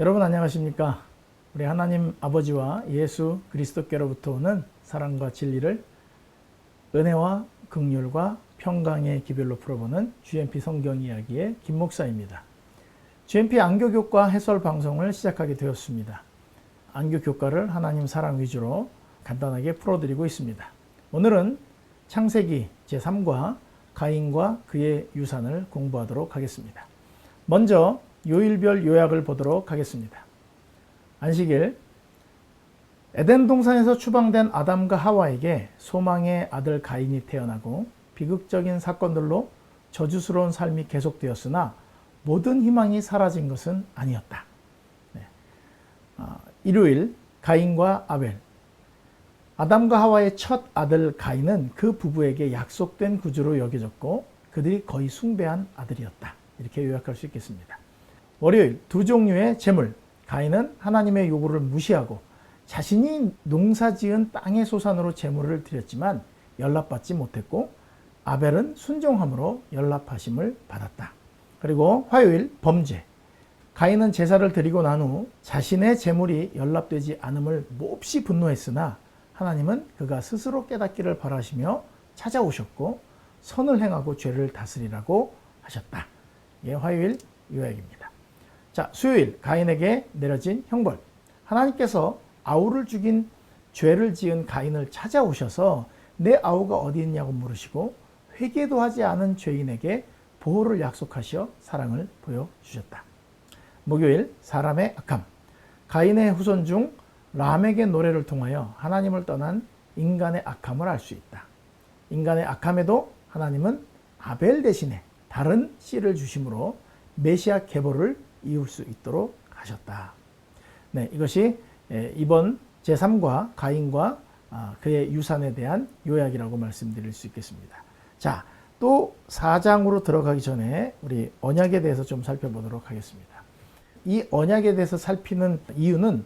여러분 안녕하십니까? 우리 하나님 아버지와 예수 그리스도께로부터 오는 사랑과 진리를 은혜와 긍휼과 평강의 기별로 풀어보는 GMP 성경 이야기의 김 목사입니다. GMP 안교교과 해설 방송을 시작하게 되었습니다. 안교교과를 하나님 사랑 위주로 간단하게 풀어드리고 있습니다. 오늘은 창세기 제3과 가인과 그의 유산을 공부하도록 하겠습니다. 먼저 요일별 요약을 보도록 하겠습니다. 안식일, 에덴 동산에서 추방된 아담과 하와에게 소망의 아들 가인이 태어나고 비극적인 사건들로 저주스러운 삶이 계속되었으나 모든 희망이 사라진 것은 아니었다. 일요일, 가인과 아벨. 아담과 하와의 첫 아들 가인은 그 부부에게 약속된 구주로 여겨졌고 그들이 거의 숭배한 아들이었다. 이렇게 요약할 수 있겠습니다. 월요일, 두 종류의 재물. 가인은 하나님의 요구를 무시하고 자신이 농사지은 땅의 소산으로 재물을 드렸지만 연락받지 못했고 아벨은 순종함으로 연락하심을 받았다. 그리고 화요일, 범죄. 가인은 제사를 드리고 난 후 자신의 재물이 연락되지 않음을 몹시 분노했으나 하나님은 그가 스스로 깨닫기를 바라시며 찾아오셨고 선을 행하고 죄를 다스리라고 하셨다. 이게 화요일 요약입니다. 자, 수요일, 가인에게 내려진 형벌. 하나님께서 아우를 죽인 죄를 지은 가인을 찾아오셔서 내 아우가 어디 있냐고 물으시고 회개도 하지 않은 죄인에게 보호를 약속하시어 사랑을 보여주셨다. 목요일, 사람의 악함. 가인의 후손 중 람에게 노래를 통하여 하나님을 떠난 인간의 악함을 알 수 있다. 인간의 악함에도 하나님은 아벨 대신에 다른 씨를 주심으로 메시아 계보를 이룰 수 있도록 하셨다. 네, 이것이 이번 제3과 가인과 그의 유산에 대한 요약이라고 말씀드릴 수 있겠습니다. 자, 또 4장으로 들어가기 전에 우리 언약에 대해서 좀 살펴보도록 하겠습니다. 이 언약에 대해서 살피는 이유는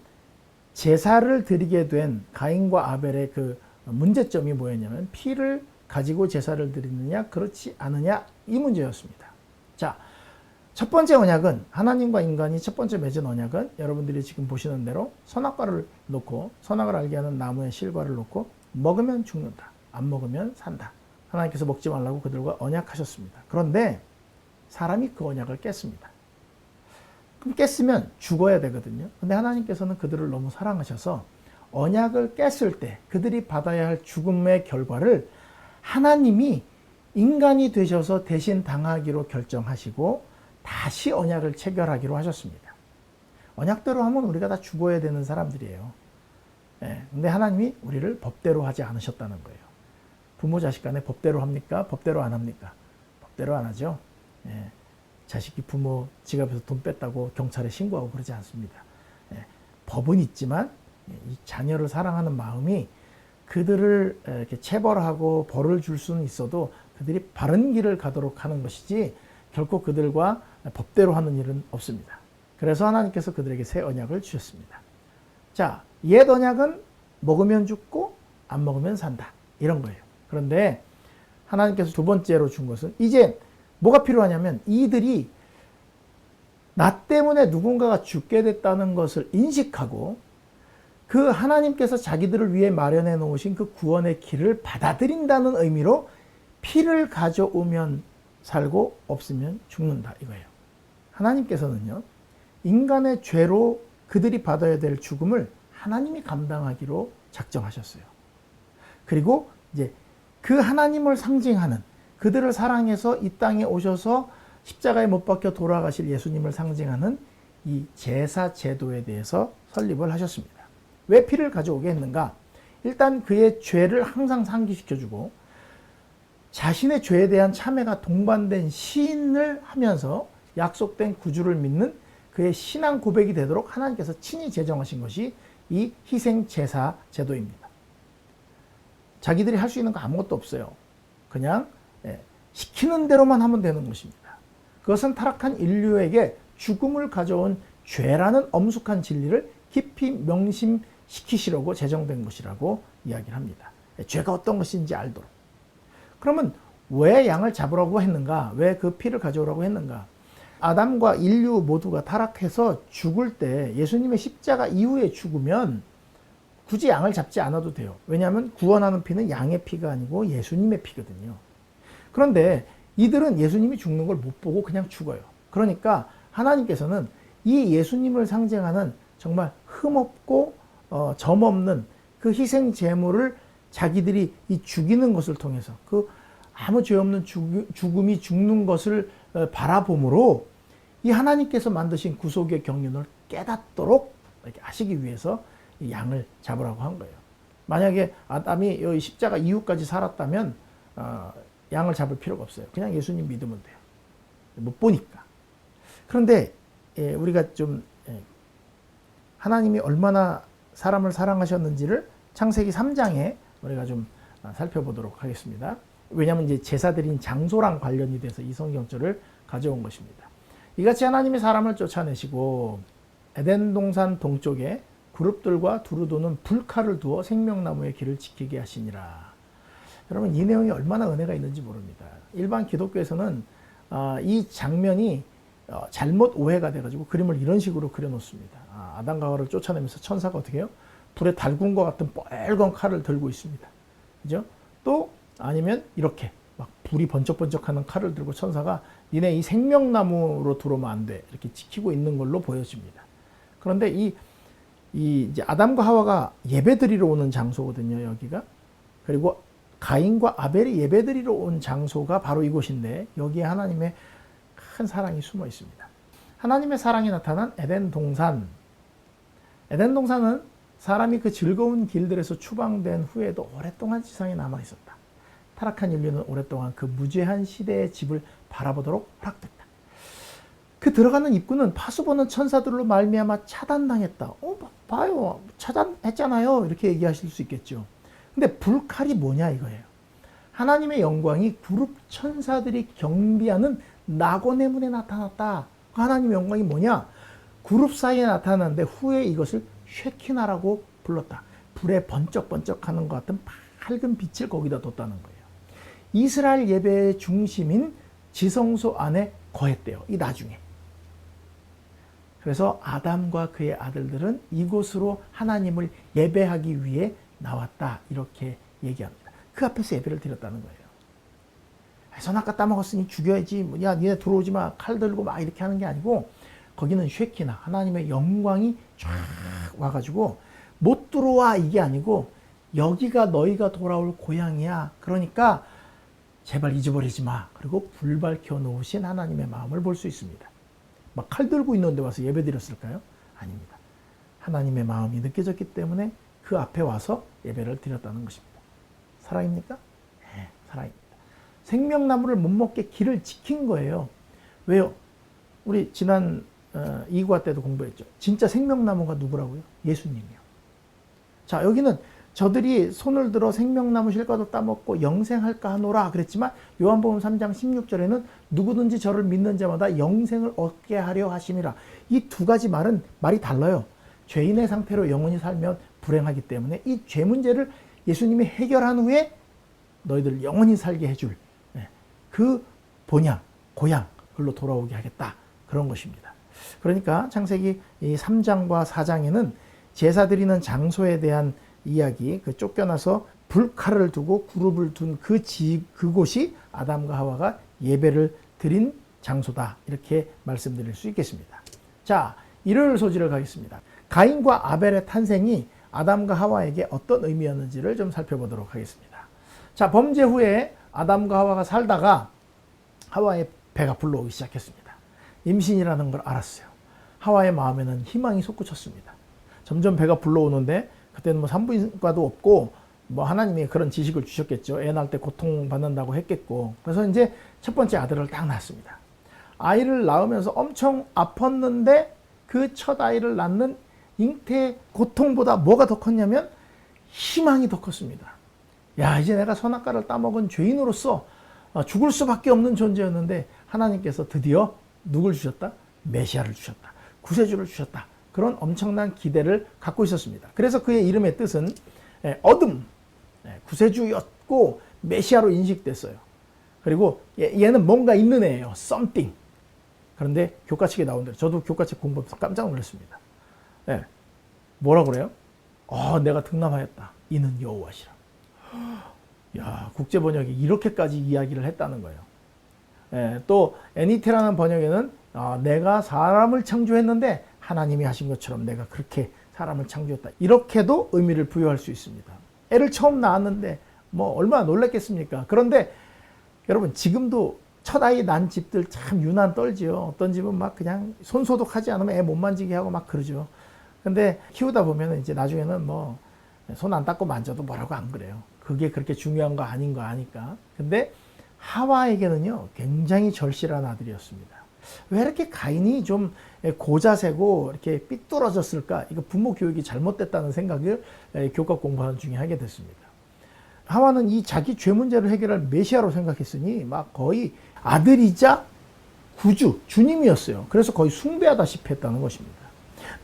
제사를 드리게 된 가인과 아벨의 그 문제점이 뭐였냐면 피를 가지고 제사를 드리느냐 그렇지 않느냐 이 문제였습니다. 자, 첫 번째 언약은 하나님과 인간이 첫 번째 맺은 언약은 여러분들이 지금 보시는 대로 선악과를 놓고 선악을 알게 하는 나무의 실과를 놓고 먹으면 죽는다. 안 먹으면 산다. 하나님께서 먹지 말라고 그들과 언약하셨습니다. 그런데 사람이 그 언약을 깼습니다. 그럼 깼으면 죽어야 되거든요. 근데 하나님께서는 그들을 너무 사랑하셔서 언약을 깼을 때 그들이 받아야 할 죽음의 결과를 하나님이 인간이 되셔서 대신 당하기로 결정하시고 다시 언약을 체결하기로 하셨습니다. 언약대로 하면 우리가 다 죽어야 되는 사람들이에요. 근데 하나님이 우리를 법대로 하지 않으셨다는 거예요. 부모 자식 간에 법대로 합니까? 법대로 안 합니까? 법대로 안 하죠. 자식이 부모 지갑에서 돈 뺐다고 경찰에 신고하고 그러지 않습니다. 법은 있지만 이 자녀를 사랑하는 마음이 그들을 이렇게 체벌하고 벌을 줄 수는 있어도 그들이 바른 길을 가도록 하는 것이지 결코 그들과 법대로 하는 일은 없습니다. 그래서 하나님께서 그들에게 새 언약을 주셨습니다. 자, 옛 언약은 먹으면 죽고 안 먹으면 산다. 이런 거예요. 그런데 하나님께서 두 번째로 준 것은 이제 뭐가 필요하냐면 이들이 나 때문에 누군가가 죽게 됐다는 것을 인식하고 그 하나님께서 자기들을 위해 마련해 놓으신 그 구원의 길을 받아들인다는 의미로 피를 가져오면 살고 없으면 죽는다 이거예요. 하나님께서는요, 인간의 죄로 그들이 받아야 될 죽음을 하나님이 감당하기로 작정하셨어요. 그리고 이제 그 하나님을 상징하는 그들을 사랑해서 이 땅에 오셔서 십자가에 못 박혀 돌아가실 예수님을 상징하는 이 제사 제도에 대해서 설립을 하셨습니다. 왜 피를 가져오게 했는가? 일단 그의 죄를 항상 상기시켜주고 자신의 죄에 대한 참회가 동반된 시인을 하면서 약속된 구주를 믿는 그의 신앙 고백이 되도록 하나님께서 친히 제정하신 것이 이 희생 제사 제도입니다. 자기들이 할 수 있는 거 아무것도 없어요. 그냥 시키는 대로만 하면 되는 것입니다. 그것은 타락한 인류에게 죽음을 가져온 죄라는 엄숙한 진리를 깊이 명심시키시려고 제정된 것이라고 이야기를 합니다. 죄가 어떤 것인지 알도록. 그러면 왜 양을 잡으라고 했는가? 왜 그 피를 가져오라고 했는가? 아담과 인류 모두가 타락해서 죽을 때 예수님의 십자가 이후에 죽으면 굳이 양을 잡지 않아도 돼요. 왜냐하면 구원하는 피는 양의 피가 아니고 예수님의 피거든요. 그런데 이들은 예수님이 죽는 걸 못 보고 그냥 죽어요. 그러니까 하나님께서는 이 예수님을 상징하는 정말 흠없고 점없는 그 희생 제물을 자기들이 이 죽이는 것을 통해서 그 아무 죄 없는 죽음이 죽는 것을 바라봄으로 이 하나님께서 만드신 구속의 경륜을 깨닫도록 이렇게 하시기 위해서 이 양을 잡으라고 한 거예요. 만약에 아담이 이 십자가 이후까지 살았다면 양을 잡을 필요가 없어요. 그냥 예수님 믿으면 돼요. 못 보니까. 그런데 우리가 좀 하나님이 얼마나 사람을 사랑하셨는지를 창세기 3장에 우리가 좀 살펴보도록 하겠습니다. 왜냐하면 이제 제사 드린 장소랑 관련이 돼서 이 성경절을 가져온 것입니다. 이같이 하나님이 사람을 쫓아내시고 에덴 동산 동쪽에 그룹들과 두루 도는 불칼을 두어 생명나무의 길을 지키게 하시니라. 여러분, 이 내용이 얼마나 은혜가 있는지 모릅니다. 일반 기독교에서는 이 장면이 잘못 오해가 돼가지고 그림을 이런 식으로 그려놓습니다. 아담과 하와를 쫓아내면서 천사가 어떻게 해요? 불에 달군 것 같은 빨간 칼을 들고 있습니다. 그죠? 또 아니면 이렇게 막 불이 번쩍번쩍하는 칼을 들고 천사가 니네 이 생명나무로 들어오면 안 돼. 이렇게 지키고 있는 걸로 보여집니다. 그런데 이제 아담과 하와가 예배드리러 오는 장소거든요, 여기가. 그리고 가인과 아벨이 예배드리러 온 장소가 바로 이곳인데 여기에 하나님의 큰 사랑이 숨어 있습니다. 하나님의 사랑이 나타난 에덴 동산. 에덴 동산은 사람이 그 즐거운 길들에서 추방된 후에도 오랫동안 지상에 남아 있었다. 타락한 인류는 오랫동안 그 무죄한 시대의 집을 바라보도록 허락됐다. 그 들어가는 입구는 파수보는 천사들로 말미암아 차단당했다. 봐요, 차단했잖아요. 이렇게 얘기하실 수 있겠죠. 근데 불칼이 뭐냐 이거예요. 하나님의 영광이 그룹 천사들이 경비하는 낙원의 문에 나타났다. 하나님의 영광이 뭐냐? 그룹 사이에 나타났는데 후에 이것을 쉐키나라고 불렀다. 불에 번쩍번쩍하는 것 같은 밝은 빛을 거기다 뒀다는 거예요. 이스라엘 예배의 중심인 지성소 안에 거했대요. 이 나중에. 그래서 아담과 그의 아들들은 이곳으로 하나님을 예배하기 위해 나왔다. 이렇게 얘기합니다. 그 앞에서 예배를 드렸다는 거예요. 선악과 따먹었으니 죽여야지. 야, 니네 들어오지 마. 칼 들고 막 이렇게 하는 게 아니고 거기는 쉐키나 하나님의 영광이 쫙 와가지고 못 들어와 이게 아니고 여기가 너희가 돌아올 고향이야. 그러니까 제발 잊어버리지 마. 그리고 불 밝혀 놓으신 하나님의 마음을 볼 수 있습니다. 막 칼 들고 있는데 와서 예배 드렸을까요? 아닙니다. 하나님의 마음이 느껴졌기 때문에 그 앞에 와서 예배를 드렸다는 것입니다. 사랑입니까? 네, 사랑입니다. 생명나무를 못 먹게 길을 지킨 거예요. 왜요? 우리 지난 2과 때도 공부했죠. 진짜 생명나무가 누구라고요? 예수님이요. 자, 여기는 저들이 손을 들어 생명나무 실과도 따먹고 영생할까 하노라 그랬지만 요한복음 3장 16절에는 누구든지 저를 믿는 자마다 영생을 얻게 하려 하심이라. 이 두 가지 말이 달라요. 죄인의 상태로 영원히 살면 불행하기 때문에 이 죄 문제를 예수님이 해결한 후에 너희들 영원히 살게 해줄 그 본향, 고향, 그걸로 돌아오게 하겠다. 그런 것입니다. 그러니까 창세기 3장과 4장에는 제사 드리는 장소에 대한 이야기, 그 쫓겨나서 불칼을 두고 그룹을 둔 그곳이 아담과 하와가 예배를 드린 장소다. 이렇게 말씀드릴 수 있겠습니다. 자, 일요일 소지를 가겠습니다. 가인과 아벨의 탄생이 아담과 하와에게 어떤 의미였는지를 좀 살펴보도록 하겠습니다. 자, 범죄 후에 아담과 하와가 살다가 하와의 배가 불러오기 시작했습니다. 임신이라는 걸 알았어요. 하와의 마음에는 희망이 솟구쳤습니다. 점점 배가 불러오는데 그때는 뭐 산부인과도 없고 뭐 하나님이 그런 지식을 주셨겠죠. 애 낳을 때 고통받는다고 했겠고. 그래서 이제 첫 번째 아들을 딱 낳았습니다. 아이를 낳으면서 엄청 아팠는데 그 첫 아이를 낳는 잉태의 고통보다 뭐가 더 컸냐면 희망이 더 컸습니다. 야, 이제 내가 선악과를 따먹은 죄인으로서 죽을 수밖에 없는 존재였는데 하나님께서 드디어 누굴 주셨다? 메시아를 주셨다. 구세주를 주셨다. 그런 엄청난 기대를 갖고 있었습니다. 그래서 그의 이름의 뜻은 어둠, 구세주였고 메시아로 인식됐어요. 그리고 얘는 뭔가 있는 애예요. something. 그런데 교과책에 나온 대로 저도 교과책 공부하면서 깜짝 놀랐습니다. 예. 뭐라 그래요? 내가 등남하였다. 이는 여호와시라. 야, 국제 번역이 이렇게까지 이야기를 했다는 거예요. 예, 또 NET라는 번역에는 내가 사람을 창조했는데 하나님이 하신 것처럼 내가 그렇게 사람을 창조했다. 이렇게도 의미를 부여할 수 있습니다. 애를 처음 낳았는데 뭐 얼마나 놀랐겠습니까? 그런데 여러분 지금도 첫 아이 난 집들 참 유난 떨지요. 어떤 집은 막 그냥 손 소독하지 않으면 애 못 만지게 하고 막 그러죠. 근데 키우다 보면 이제 나중에는 뭐 손 안 닦고 만져도 뭐라고 안 그래요. 그게 그렇게 중요한 거 아닌 거 아니까. 근데 하와에게는요 굉장히 절실한 아들이었습니다. 왜 이렇게 가인이 좀 고자세고 이렇게 삐뚤어졌을까? 이거 부모 교육이 잘못됐다는 생각을 교과 공부하는 중에 하게 됐습니다. 하와는 이 자기 죄 문제를 해결할 메시아로 생각했으니 막 거의 아들이자 구주, 주님이었어요. 그래서 거의 숭배하다시피 했다는 것입니다.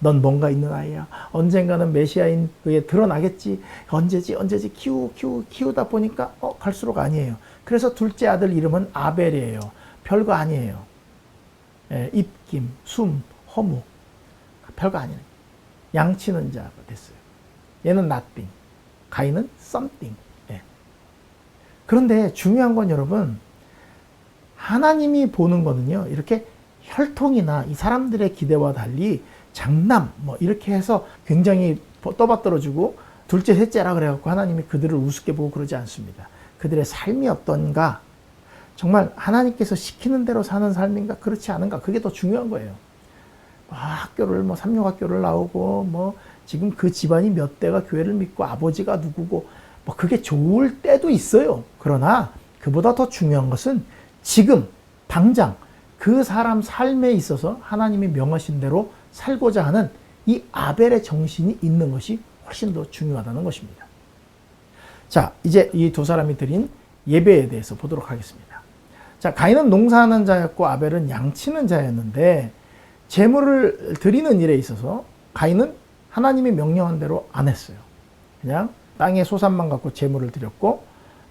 넌 뭔가 있는 아이야. 언젠가는 메시아인 그에 드러나겠지. 언제지 키우다 보니까 갈수록 아니에요. 그래서 둘째 아들 이름은 아벨이에요. 별거 아니에요. 입김, 숨, 허무. 별거 아니에요. 양치는 자가 됐어요. 얘는 nothing. 가인은 something. 그런데 중요한 건 여러분, 하나님이 보는 거는요, 이렇게 혈통이나 이 사람들의 기대와 달리 장남, 뭐 이렇게 해서 굉장히 떠받들어주고 둘째, 셋째라 그래갖고 하나님이 그들을 우습게 보고 그러지 않습니다. 그들의 삶이 어떤가, 정말 하나님께서 시키는 대로 사는 삶인가, 그렇지 않은가, 그게 더 중요한 거예요. 학교를, 삼육학교를 나오고, 지금 그 집안이 몇 대가 교회를 믿고 아버지가 누구고, 그게 좋을 때도 있어요. 그러나 그보다 더 중요한 것은 지금, 당장 그 사람 삶에 있어서 하나님이 명하신 대로 살고자 하는 이 아벨의 정신이 있는 것이 훨씬 더 중요하다는 것입니다. 자, 이제 이 두 사람이 드린 예배에 대해서 보도록 하겠습니다. 자, 가인은 농사하는 자였고 아벨은 양치는 자였는데 제물을 드리는 일에 있어서 가인은 하나님이 명령한 대로 안 했어요. 그냥 땅의 소산만 갖고 제물을 드렸고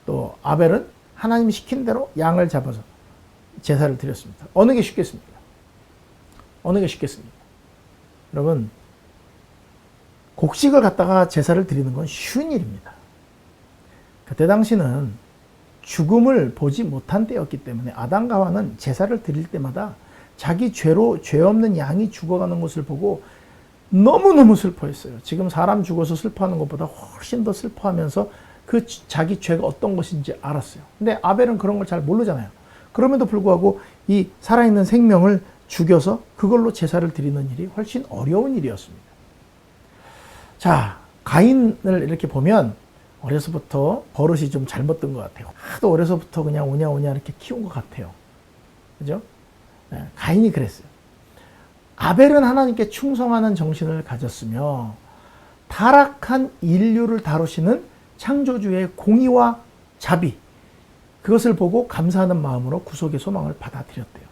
또 아벨은 하나님이 시킨 대로 양을 잡아서 제사를 드렸습니다. 어느 게 쉽겠습니까? 어느 게 쉽겠습니까? 여러분, 곡식을 갖다가 제사를 드리는 건 쉬운 일입니다. 그때 당시는 죽음을 보지 못한 때였기 때문에 아담과 하와는 제사를 드릴 때마다 자기 죄로 죄 없는 양이 죽어가는 것을 보고 너무너무 슬퍼했어요. 지금 사람 죽어서 슬퍼하는 것보다 훨씬 더 슬퍼하면서 그 자기 죄가 어떤 것인지 알았어요. 근데 아벨은 그런 걸 잘 모르잖아요. 그럼에도 불구하고 이 살아있는 생명을 죽여서 그걸로 제사를 드리는 일이 훨씬 어려운 일이었습니다. 자, 가인을 이렇게 보면 어려서부터 버릇이 좀 잘못된 것 같아요. 하도 어려서부터 그냥 오냐 이렇게 키운 것 같아요. 그죠? 네, 가인이 그랬어요. 아벨은 하나님께 충성하는 정신을 가졌으며 타락한 인류를 다루시는 창조주의 공의와 자비, 그것을 보고 감사하는 마음으로 구속의 소망을 받아들였대요.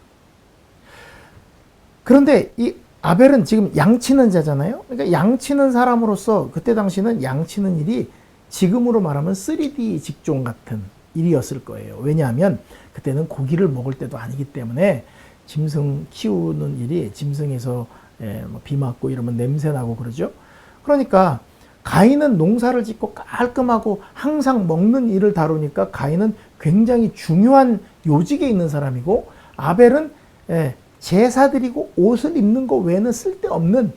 그런데 이 아벨은 지금 양치는 자잖아요. 그러니까 양치는 사람으로서 그때 당시는 양치는 일이 지금으로 말하면 3D 직종 같은 일이었을 거예요. 왜냐하면 그때는 고기를 먹을 때도 아니기 때문에 짐승 키우는 일이 짐승에서 비 맞고 이러면 냄새 나고 그러죠. 그러니까 가인은 농사를 짓고 깔끔하고 항상 먹는 일을 다루니까 가인은 굉장히 중요한 요직에 있는 사람이고 아벨은 제사 드리고 옷을 입는 거 외에는 쓸데없는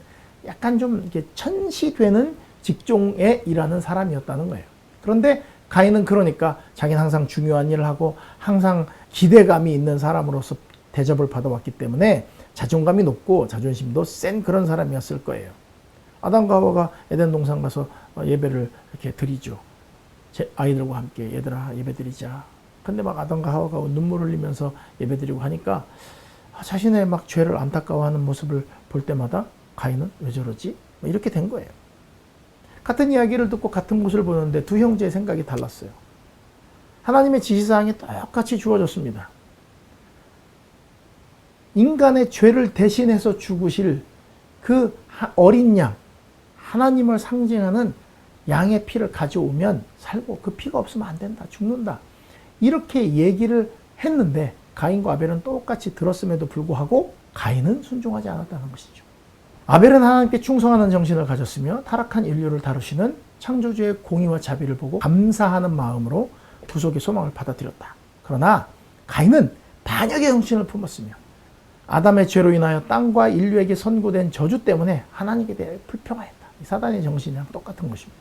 약간 좀 이렇게 천시되는 직종에 일하는 사람이었다는 거예요. 그런데 가인은 그러니까 자기는 항상 중요한 일을 하고 항상 기대감이 있는 사람으로서 대접을 받아왔기 때문에 자존감이 높고 자존심도 센 그런 사람이었을 거예요. 아담과 하와가 에덴 동산 가서 예배를 이렇게 드리죠. 제 아이들과 함께 얘들아 예배 드리자. 근데 막 아담과 하와가 눈물 흘리면서 예배 드리고 하니까 자신의 막 죄를 안타까워하는 모습을 볼 때마다 가인은 왜 저러지? 이렇게 된 거예요. 같은 이야기를 듣고 같은 모습을 보는데 두 형제의 생각이 달랐어요. 하나님의 지시사항이 똑같이 주어졌습니다. 인간의 죄를 대신해서 죽으실 그 어린 양, 하나님을 상징하는 양의 피를 가져오면 살고 그 피가 없으면 안 된다, 죽는다. 이렇게 얘기를 했는데 가인과 아벨은 똑같이 들었음에도 불구하고 가인은 순종하지 않았다는 것이죠. 아벨은 하나님께 충성하는 정신을 가졌으며 타락한 인류를 다루시는 창조주의 공의와 자비를 보고 감사하는 마음으로 구속의 소망을 받아들였다. 그러나 가인은 반역의 정신을 품었으며 아담의 죄로 인하여 땅과 인류에게 선고된 저주 때문에 하나님께 대해 불평하였다. 이 사단의 정신이랑 똑같은 것입니다.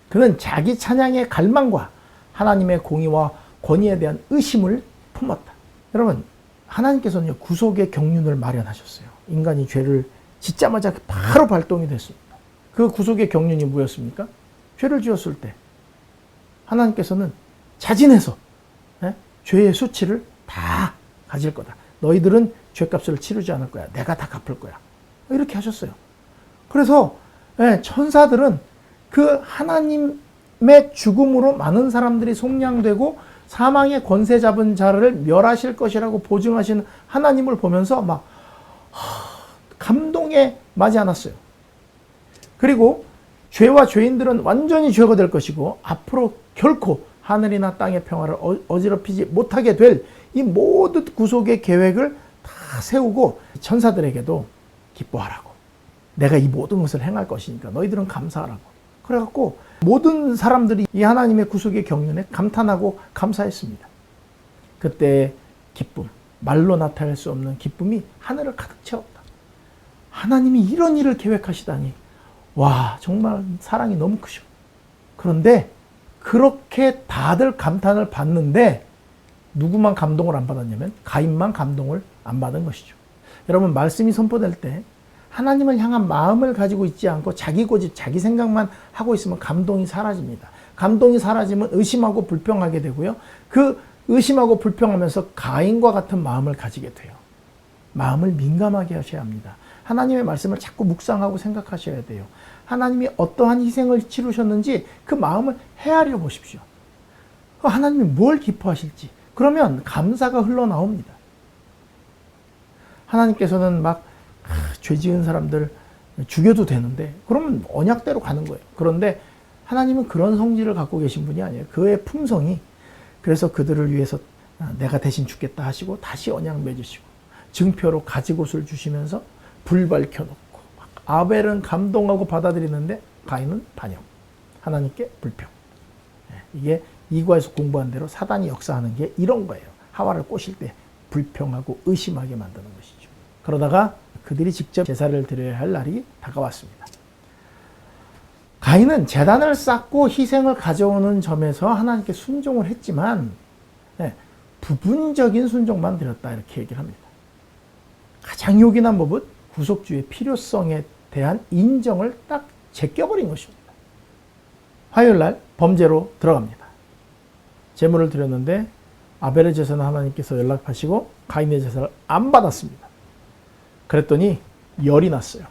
그는 자기 찬양의 갈망과 하나님의 공의와 권위에 대한 의심을 품었다. 여러분, 하나님께서는 구속의 경륜을 마련하셨어요. 인간이 죄를 짓자마자 바로 발동이 됐습니다. 그 구속의 경륜이 뭐였습니까? 죄를 지었을 때 하나님께서는 자진해서 죄의 수치를 다 가질 거다. 너희들은 죄값을 치르지 않을 거야. 내가 다 갚을 거야. 이렇게 하셨어요. 그래서 천사들은 그 하나님의 죽음으로 많은 사람들이 속량되고 사망의 권세 잡은 자를 멸하실 것이라고 보증하신 하나님을 보면서 막 감동에 맞지 않았어요. 그리고 죄와 죄인들은 완전히 죄가 될 것이고 앞으로 결코 하늘이나 땅의 평화를 어지럽히지 못하게 될 이 모든 구속의 계획을 다 세우고 천사들에게도 기뻐하라고. 내가 이 모든 것을 행할 것이니까 너희들은 감사하라고. 그래갖고 모든 사람들이 이 하나님의 구속의 경륜에 감탄하고 감사했습니다. 그때 기쁨, 말로 나타낼 수 없는 기쁨이 하늘을 가득 채웠다. 하나님이 이런 일을 계획하시다니, 와, 정말 사랑이 너무 크셔. 그런데 그렇게 다들 감탄을 받는데 누구만 감동을 안 받았냐면 가인만 감동을 안 받은 것이죠. 여러분, 말씀이 선포될 때 하나님을 향한 마음을 가지고 있지 않고 자기 고집, 자기 생각만 하고 있으면 감동이 사라집니다. 감동이 사라지면 의심하고 불평하게 되고요. 그 의심하고 불평하면서 가인과 같은 마음을 가지게 돼요. 마음을 민감하게 하셔야 합니다. 하나님의 말씀을 자꾸 묵상하고 생각하셔야 돼요. 하나님이 어떠한 희생을 치르셨는지 그 마음을 헤아려 보십시오. 하나님이 뭘 기뻐하실지. 그러면 감사가 흘러나옵니다. 하나님께서는 막 죄 지은 사람들 죽여도 되는데 그러면 언약대로 가는 거예요. 그런데 하나님은 그런 성질을 갖고 계신 분이 아니에요. 그의 품성이, 그래서 그들을 위해서 내가 대신 죽겠다 하시고 다시 언약 맺으시고 증표로 가지옷을 주시면서 불 밝혀놓고, 아벨은 감동하고 받아들이는데 가인은 반역, 하나님께 불평. 이게 이과에서 공부한 대로 사단이 역사하는 게 이런 거예요. 하와를 꼬실 때 불평하고 의심하게 만드는 것이죠. 그러다가 그들이 직접 제사를 드려야 할 날이 다가왔습니다. 가인은 제단을 쌓고 희생을 가져오는 점에서 하나님께 순종을 했지만 부분적인 순종만 드렸다, 이렇게 얘기를 합니다. 가장 요긴한 법은 구속주의 필요성에 대한 인정을 딱 제껴버린 것입니다. 화요일 날 범죄로 들어갑니다. 제물을 드렸는데 아벨의 제사는 하나님께서 연락하시고 가인의 제사를 안 받았습니다. 그랬더니 열이 났어요.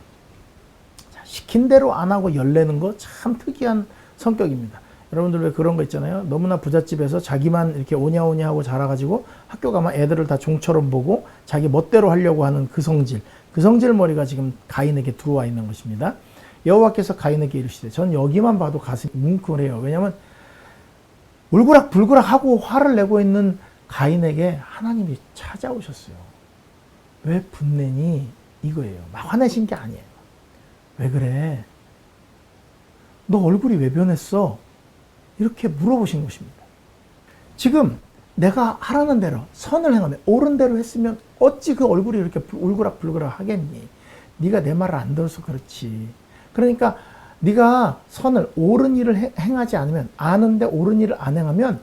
시킨 대로 안 하고 열내는 거 참 특이한 성격입니다. 여러분들 왜 그런 거 있잖아요. 너무나 부잣집에서 자기만 이렇게 오냐오냐 하고 자라가지고 학교 가면 애들을 다 종처럼 보고 자기 멋대로 하려고 하는 그 성질 머리가 지금 가인에게 들어와 있는 것입니다. 여호와께서 가인에게 이르시되, 전 여기만 봐도 가슴이 뭉클해요. 왜냐하면 울그락불그락 하고 화를 내고 있는 가인에게 하나님이 찾아오셨어요. 왜 분내니? 이거예요. 막 화내신 게 아니에요. 왜 그래? 너 얼굴이 왜 변했어? 이렇게 물어보신 것입니다. 지금 내가 하라는 대로 선을 행하면, 옳은 대로 했으면 어찌 그 얼굴이 이렇게 울그락불그락 하겠니? 네가 내 말을 안 들어서 그렇지. 그러니까 네가 선을, 옳은 일을 행하지 않으면, 아는데 옳은 일을 안 행하면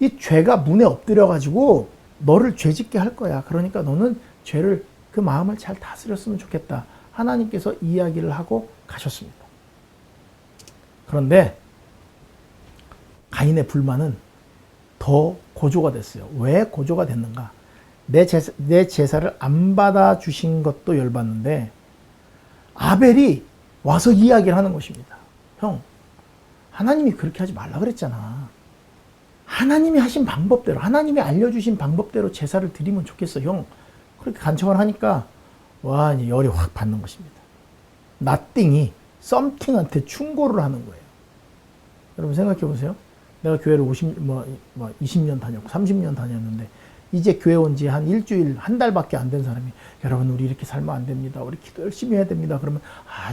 이 죄가 문에 엎드려가지고 너를 죄짓게 할 거야. 그러니까 너는 죄를, 그 마음을 잘 다스렸으면 좋겠다. 하나님께서 이야기를 하고 가셨습니다. 그런데 가인의 불만은 더 고조가 됐어요. 왜 고조가 됐는가? 내 제사를 안 받아주신 것도 열받는데 아벨이 와서 이야기를 하는 것입니다. 형, 하나님이 그렇게 하지 말라 그랬잖아. 하나님이 하신 방법대로, 하나님이 알려주신 방법대로 제사를 드리면 좋겠어, 형. 그렇게 간청을 하니까 와, 이제 열이 확 받는 것입니다. 나띵이 썸띵한테 충고를 하는 거예요. 여러분 생각해 보세요. 내가 교회를 20년 다녔고 30년 다녔는데 이제 교회 온 지 한 일주일, 한 달밖에 안 된 사람이 여러분 우리 이렇게 살면 안 됩니다. 우리 기도 열심히 해야 됩니다. 그러면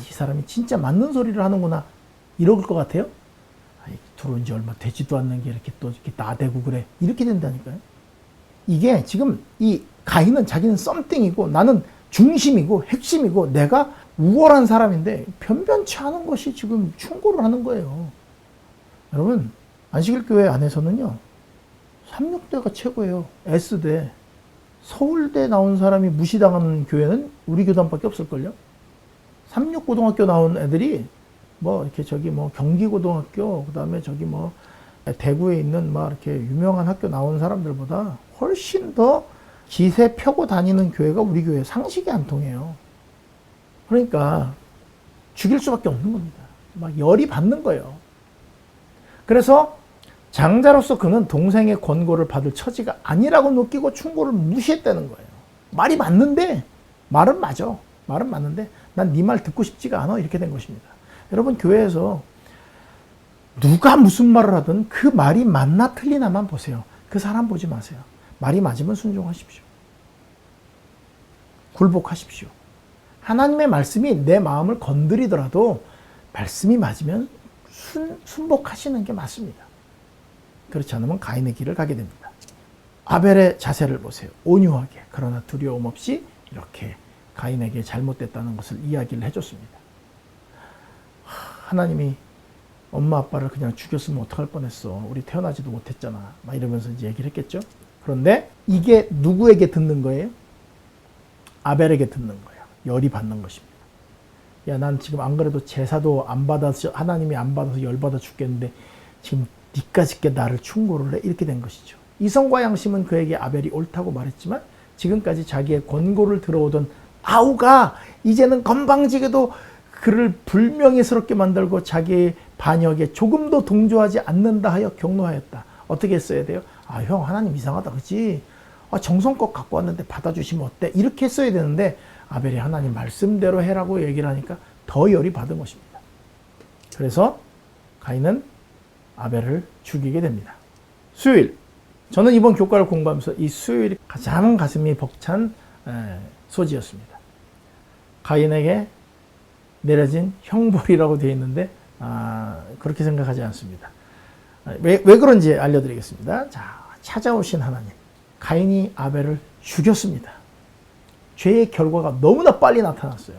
이 사람이 진짜 맞는 소리를 하는구나. 이럴 것 같아요? 들어온 지 얼마 되지도 않는 게 이렇게 또 이렇게 나대고 그래. 이렇게 된다니까요. 이게 지금 이 가인은 자기는 썸띵이고 나는 중심이고 핵심이고 내가 우월한 사람인데 변변치 않은 것이 지금 충고를 하는 거예요. 여러분 안식일교회 안에서는요 36대가 최고예요. S대 서울대 나온 사람이 무시당하는 교회는 우리 교단밖에 없을걸요. 36고등학교 나온 애들이 뭐 이렇게 저기 뭐 경기고등학교 그다음에 저기 뭐 대구에 있는 막 이렇게 유명한 학교 나온 사람들보다 훨씬 더 기세 펴고 다니는 교회가 우리 교회 상식이 안 통해요. 그러니까 죽일 수밖에 없는 겁니다. 막 열이 받는 거예요. 그래서 장자로서 그는 동생의 권고를 받을 처지가 아니라고 느끼고 충고를 무시했다는 거예요. 말이 맞는데 말은 맞아. 말은 맞는데 난 네 말 듣고 싶지가 않아. 이렇게 된 것입니다. 여러분 교회에서 누가 무슨 말을 하든 그 말이 맞나 틀리나만 보세요. 그 사람 보지 마세요. 말이 맞으면 순종하십시오. 굴복하십시오. 하나님의 말씀이 내 마음을 건드리더라도 말씀이 맞으면 순복하시는 게 맞습니다. 그렇지 않으면 가인의 길을 가게 됩니다. 아벨의 자세를 보세요. 온유하게 그러나 두려움 없이 이렇게 가인에게 잘못됐다는 것을 이야기를 해줬습니다. 하나님이 엄마 아빠를 그냥 죽였으면 어떡할 뻔했어. 우리 태어나지도 못했잖아. 막 이러면서 이제 얘기를 했겠죠. 그런데 이게 누구에게 듣는 거예요? 아벨에게 듣는 거예요. 열이 받는 것입니다. 야, 난 지금 안 그래도 제사도 안 받아서 하나님이 안 받아서 열받아 죽겠는데 지금 니까짓게 나를 충고를 해. 이렇게 된 것이죠. 이성과 양심은 그에게 아벨이 옳다고 말했지만 지금까지 자기의 권고를 들어오던 아우가 이제는 건방지게도 그를 불명예스럽게 만들고 자기의 반역에 조금도 동조하지 않는다 하여 경노하였다. 어떻게 했어야 돼요? 형 하나님 이상하다 그치? 정성껏 갖고 왔는데 받아주시면 어때? 이렇게 했어야 되는데 아벨이 하나님 말씀대로 해라고 얘기를 하니까 더 열이 받은 것입니다. 그래서 가인은 아벨을 죽이게 됩니다. 수요일. 저는 이번 교과를 공부하면서 이 수요일이 가장 가슴이 벅찬 소지였습니다. 가인에게 내려진 형벌이라고 되어 있는데 그렇게 생각하지 않습니다. 왜 그런지 알려드리겠습니다. 자, 찾아오신 하나님. 가인이 아벨을 죽였습니다. 죄의 결과가 너무나 빨리 나타났어요.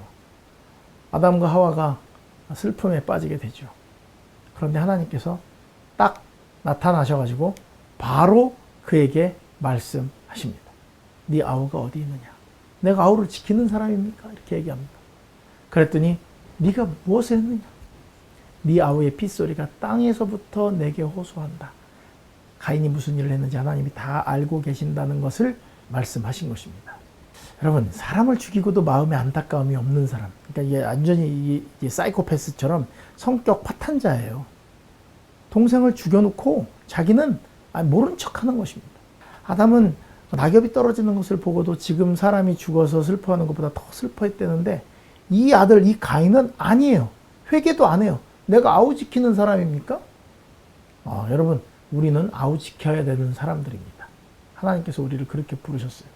아담과 하와가 슬픔에 빠지게 되죠. 그런데 하나님께서 딱 나타나셔가지고 바로 그에게 말씀하십니다. 네 아우가 어디 있느냐? 내가 아우를 지키는 사람입니까? 이렇게 얘기합니다. 그랬더니 네가 무엇을 했느냐? 네 아우의 핏소리가 땅에서부터 내게 호소한다. 가인이 무슨 일을 했는지 하나님이 다 알고 계신다는 것을 말씀하신 것입니다. 여러분 사람을 죽이고도 마음에 안타까움이 없는 사람, 그러니까 이게 완전히 이 사이코패스처럼 성격 파탄자예요. 동생을 죽여놓고 자기는 모른 척하는 것입니다. 아담은 낙엽이 떨어지는 것을 보고도 지금 사람이 죽어서 슬퍼하는 것보다 더 슬퍼했다는데 이 아들 이 가인은 아니에요. 회개도 안 해요. 내가 아우 지키는 사람입니까? 여러분 우리는 아우 지켜야 되는 사람들입니다. 하나님께서 우리를 그렇게 부르셨어요.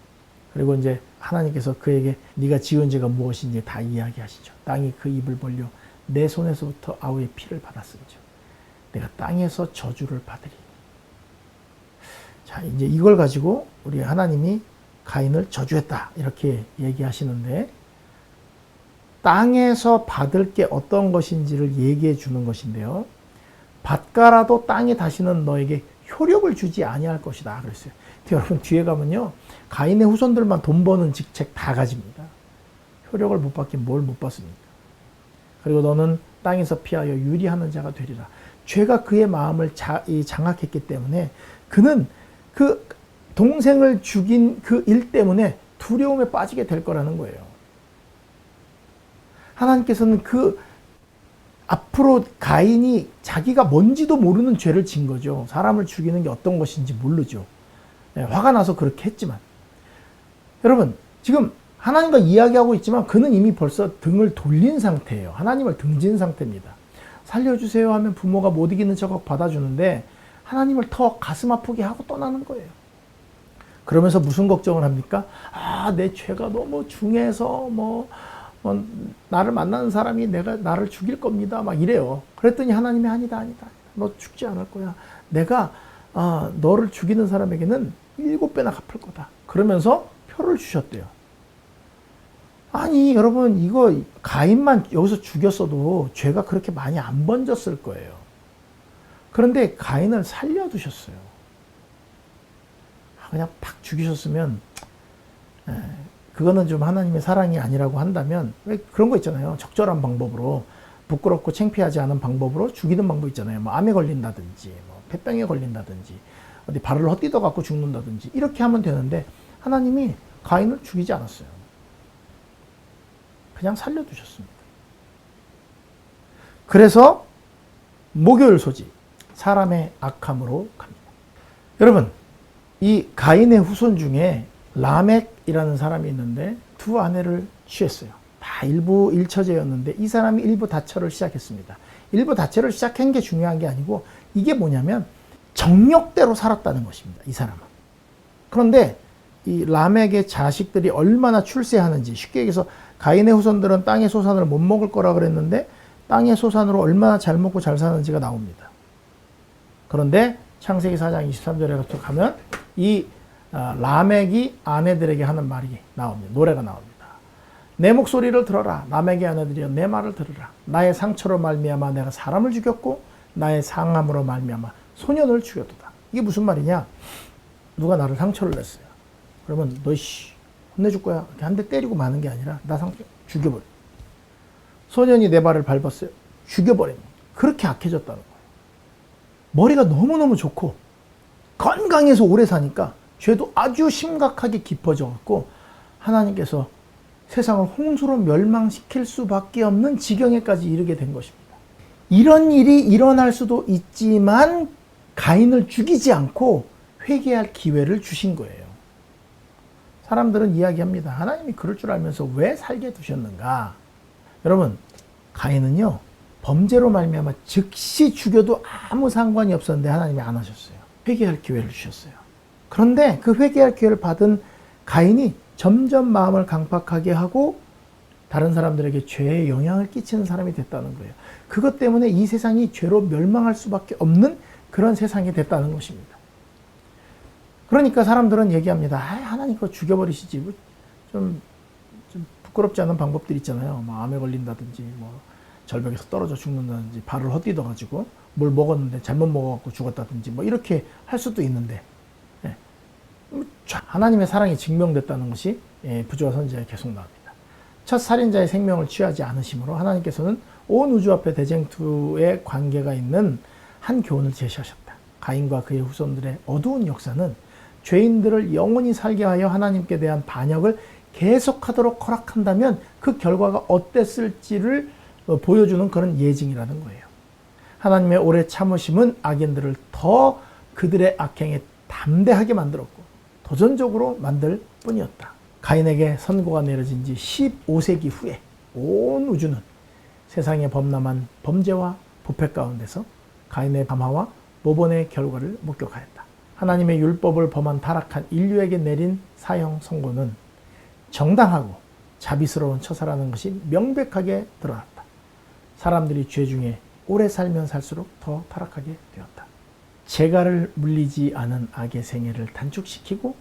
그리고 이제 하나님께서 그에게 네가 지은 죄가 무엇인지 다 이야기하시죠. 땅이 그 입을 벌려 내 손에서부터 아우의 피를 받았음죠. 내가 땅에서 저주를 받으리. 자, 이제 이걸 가지고 우리 하나님이 가인을 저주했다 이렇게 얘기하시는데 땅에서 받을 게 어떤 것인지를 얘기해 주는 것인데요. 받가라도 땅에 다시는 너에게 효력을 주지 아니할 것이다 그랬어요. 여러분 뒤에 가면요. 가인의 후손들만 돈 버는 직책 다 가집니다. 효력을 못 받긴 뭘 못 받습니까? 그리고 너는 땅에서 피하여 유리하는 자가 되리라. 죄가 그의 마음을 장악했기 때문에 그는 그 동생을 죽인 그 일 때문에 두려움에 빠지게 될 거라는 거예요. 하나님께서는 그 앞으로 가인이 자기가 뭔지도 모르는 죄를 진 거죠. 사람을 죽이는 게 어떤 것인지 모르죠. 화가 나서 그렇게 했지만 여러분 지금 하나님과 이야기하고 있지만 그는 이미 벌써 등을 돌린 상태예요. 하나님을 등진 상태입니다. 살려주세요 하면 부모가 못 이기는 척 받아주는데 하나님을 더 가슴 아프게 하고 떠나는 거예요. 그러면서 무슨 걱정을 합니까? 아, 내 죄가 너무 중해서 나를 만나는 사람이 나를 죽일 겁니다. 막 이래요. 그랬더니 하나님이 아니다. 너 죽지 않을 거야. 내가 너를 죽이는 사람에게는 7배나 갚을 거다. 그러면서 표를 주셨대요. 아니 여러분, 이거 가인만 여기서 죽였어도 죄가 그렇게 많이 안 번졌을 거예요. 그런데 가인을 살려두셨어요. 그냥 팍 죽이셨으면, 그거는 좀 하나님의 사랑이 아니라고 한다면, 왜 그런 거 있잖아요. 적절한 방법으로, 부끄럽고 창피하지 않은 방법으로 죽이는 방법 있잖아요. 뭐 암에 걸린다든지, 뭐 폐병에 걸린다든지, 어디 발을 헛디뎌 갖고 죽는다든지, 이렇게 하면 되는데 하나님이 가인을 죽이지 않았어요. 그냥 살려두셨습니다. 그래서 목요일 소지, 사람의 악함으로 갑니다. 여러분, 이 가인의 후손 중에 라멕이라는 사람이 있는데 두 아내를 취했어요. 다 일부 일처제였는데 이 사람이 일부 다처를 시작했습니다. 일부 다처를 시작한 게 중요한 게 아니고, 이게 뭐냐면 정욕대로 살았다는 것입니다. 이 사람은. 그런데 이 라멕의 자식들이 얼마나 출세하는지, 쉽게 얘기해서 가인의 후손들은 땅의 소산을 못 먹을 거라 그랬는데 땅의 소산으로 얼마나 잘 먹고 잘 사는지가 나옵니다. 그런데 창세기 4장 23절에 가면 이 라멕이 아내들에게 하는 말이 나옵니다. 노래가 나옵니다. 내 목소리를 들어라. 라멕의 아내들이여, 내 말을 들으라. 나의 상처로 말미암아 내가 사람을 죽였고 나의 상함으로 말미암아 소년을 죽였도다. 이게 무슨 말이냐? 누가 나를 상처를 냈어요. 그러면 너 혼내줄 거야. 이렇게 한 대 때리고 마는 게 아니라 나 상처 죽여버려. 소년이 내 발을 밟았어요. 죽여버립니다. 그렇게 악해졌다는 거예요. 머리가 너무너무 좋고 건강해서 오래 사니까 죄도 아주 심각하게 깊어져 갖고 하나님께서 세상을 홍수로 멸망시킬 수밖에 없는 지경에까지 이르게 된 것입니다. 이런 일이 일어날 수도 있지만 가인을 죽이지 않고 회개할 기회를 주신 거예요. 사람들은 이야기합니다. 하나님이 그럴 줄 알면서 왜 살게 두셨는가? 여러분, 가인은요, 범죄로 말미암아 즉시 죽여도 아무 상관이 없었는데 하나님이 안 하셨어요. 회개할 기회를 주셨어요. 그런데 그 회개할 기회를 받은 가인이 점점 마음을 강팍하게 하고 다른 사람들에게 죄에 영향을 끼치는 사람이 됐다는 거예요. 그것 때문에 이 세상이 죄로 멸망할 수밖에 없는 그런 세상이 됐다는 것입니다. 그러니까 사람들은 얘기합니다. 하나님 그거 죽여버리시지. 좀 부끄럽지 않은 방법들이 있잖아요. 뭐 암에 걸린다든지, 뭐 절벽에서 떨어져 죽는다든지, 발을 헛디뎌가지고 뭘 먹었는데 잘못 먹어갖고 죽었다든지, 뭐 이렇게 할 수도 있는데, 하나님의 사랑이 증명됐다는 것이 부조와 선지자에 계속 나옵니다. 첫 살인자의 생명을 취하지 않으심으로 하나님께서는 온 우주 앞에 대쟁투의 관계가 있는 한 교훈을 제시하셨다. 가인과 그의 후손들의 어두운 역사는 죄인들을 영원히 살게 하여 하나님께 대한 반역을 계속하도록 허락한다면 그 결과가 어땠을지를 보여주는 그런 예증이라는 거예요. 하나님의 오래 참으심은 악인들을 더 그들의 악행에 담대하게 만들었고 도전적으로 만들 뿐이었다. 가인에게 선고가 내려진 지 15세기 후에 온 우주는 세상에 범람한 범죄와 부패 가운데서 가인의 감화와 모본의 결과를 목격하였다. 하나님의 율법을 범한 타락한 인류에게 내린 사형 선고는 정당하고 자비스러운 처사라는 것이 명백하게 드러났다. 사람들이 죄 중에 오래 살면 살수록 더 타락하게 되었다. 재갈을 물리지 않은 악의 생애를 단축시키고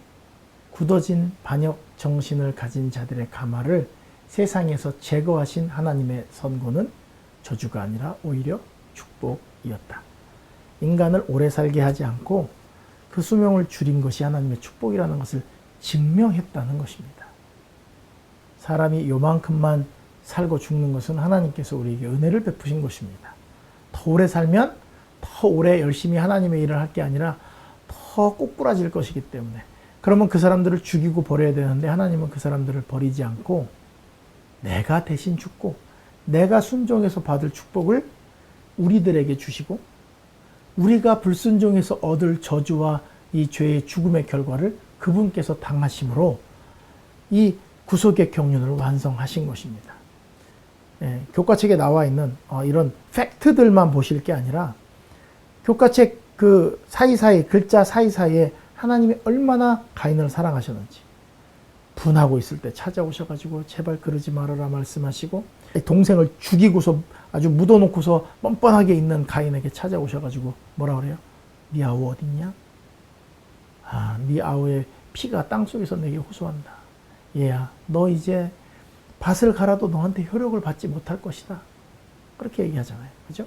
굳어진 반역 정신을 가진 자들의 감화를 세상에서 제거하신 하나님의 선고는 저주가 아니라 오히려 축복이었다. 인간을 오래 살게 하지 않고 그 수명을 줄인 것이 하나님의 축복이라는 것을 증명했다는 것입니다. 사람이 요만큼만 살고 죽는 것은 하나님께서 우리에게 은혜를 베푸신 것입니다. 더 오래 살면 더 오래 열심히 하나님의 일을 할 게 아니라 더 꼬꾸라질 것이기 때문에, 그러면 그 사람들을 죽이고 버려야 되는데 하나님은 그 사람들을 버리지 않고 내가 대신 죽고 내가 순종해서 받을 축복을 우리들에게 주시고 우리가 불순종해서 얻을 저주와 이 죄의 죽음의 결과를 그분께서 당하심으로 이 구속의 경륜을 완성하신 것입니다. 교과책에 나와 있는 이런 팩트들만 보실 게 아니라 교과책 그 사이사이, 글자 사이사이에 하나님이 얼마나 가인을 사랑하셨는지. 분하고 있을 때 찾아오셔가지고 제발 그러지 말아라 말씀하시고, 동생을 죽이고서 아주 묻어놓고서 뻔뻔하게 있는 가인에게 찾아오셔가지고 뭐라 그래요? 네 아우 어딨냐? 네 아우의 피가 땅속에서 내게 호소한다. 얘야, 너 이제 밭을 갈아도 너한테 효력을 받지 못할 것이다. 그렇게 얘기하잖아요. 그죠?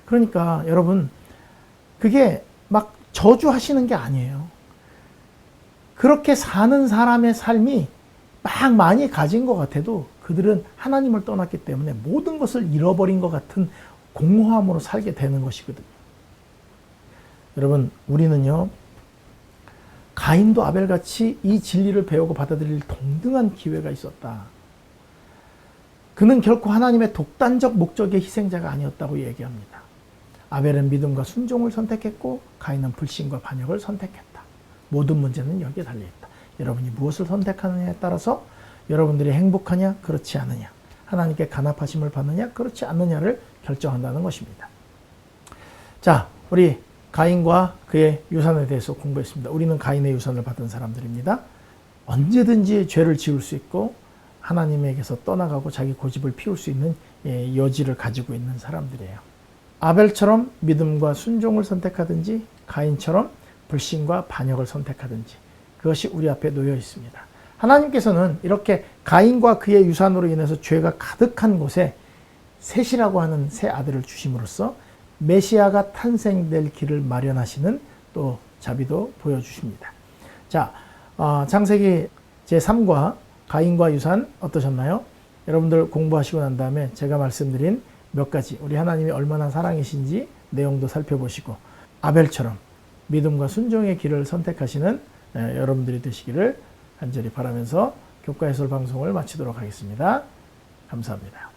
그러니까 여러분, 그게 막 저주하시는 게 아니에요. 그렇게 사는 사람의 삶이 막 많이 가진 것 같아도 그들은 하나님을 떠났기 때문에 모든 것을 잃어버린 것 같은 공허함으로 살게 되는 것이거든요. 여러분, 우리는요, 가인도 아벨같이 이 진리를 배우고 받아들일 동등한 기회가 있었다. 그는 결코 하나님의 독단적 목적의 희생자가 아니었다고 얘기합니다. 아벨은 믿음과 순종을 선택했고 가인은 불신과 반역을 선택했다. 모든 문제는 여기에 달려있다. 여러분이 무엇을 선택하느냐에 따라서 여러분들이 행복하냐, 그렇지 않느냐, 하나님께 간합하심을 받느냐, 그렇지 않느냐를 결정한다는 것입니다. 자, 우리 가인과 그의 유산에 대해서 공부했습니다. 우리는 가인의 유산을 받은 사람들입니다. 언제든지 죄를 지을 수 있고 하나님에게서 떠나가고 자기 고집을 피울 수 있는 여지를 가지고 있는 사람들이에요. 아벨처럼 믿음과 순종을 선택하든지 가인처럼 불신과 반역을 선택하든지 그것이 우리 앞에 놓여 있습니다. 하나님께서는 이렇게 가인과 그의 유산으로 인해서 죄가 가득한 곳에 셋이라고 하는 새 아들을 주심으로써 메시아가 탄생될 길을 마련하시는 또 자비도 보여주십니다. 자, 창세기 제3과 가인과 유산 어떠셨나요? 여러분들 공부하시고 난 다음에 제가 말씀드린 몇 가지 우리 하나님이 얼마나 사랑이신지 내용도 살펴보시고 아벨처럼 믿음과 순종의 길을 선택하시는 여러분들이 되시기를 간절히 바라면서 교과해설 방송을 마치도록 하겠습니다. 감사합니다.